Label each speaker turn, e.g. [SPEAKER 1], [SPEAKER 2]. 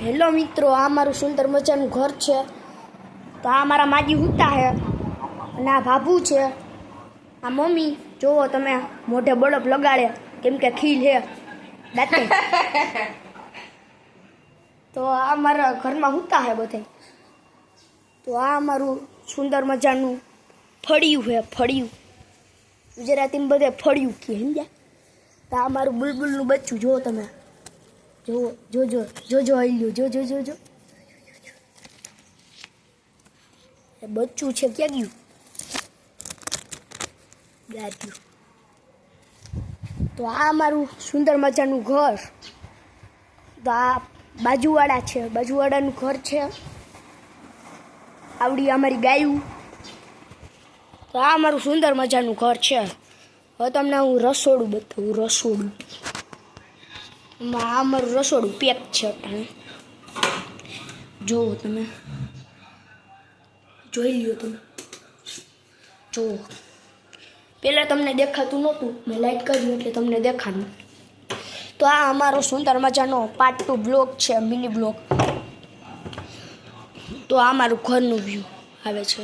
[SPEAKER 1] Hello મિત્રો, આ મારું સુંદર મજાનું ઘર છે. તો આ મારા માજી હુતા છે અને આ ભાભુ છે. આ મમ્મી જોવો તમે મોઢે બળપ લગાડે કેમ કે ખીલ છે દાંતે. તો આ મારા ઘરમાં હુતા છે બધે. તો આ મારું સુંદર મજાનું ફળિયું છે, ફળિયું ગુજરાતીમાં બધે ફળિયું કે સમજ્યા. તો આ મારું બુલબુલનું બચ્ચું જુઓ તમે, જોવો જોજો જોજો આલ્યું જોજો જોજો એ બચ્ચું છે ક્યાં ગયું ગાડ્યું. તો આ મારું સુંદર મજાનું ઘર. તો આ બાજુવાળા છે, બાજુવાળાનું ઘર છે. આવડી અમારી ગાયું. તો આ મારું સુંદર મજાનું ઘર છે. હવે તમને હું રસોડું બતાવું. રસોડું આ મારું રસોડું પેક છે અટાણે. જોવો તમે, જોઈ લ્યો તમે, જોવો. પહેલાં તમને દેખાતું નહોતું, મેં લાઈટ કર્યું એટલે તમને દેખાડું. તો આ અમારો સુંદર મજાનો પાર્ટ 2 બ્લોગ છે, મિની બ્લોગ. તો આ મારું ઘરનું વ્યૂ આવે છે.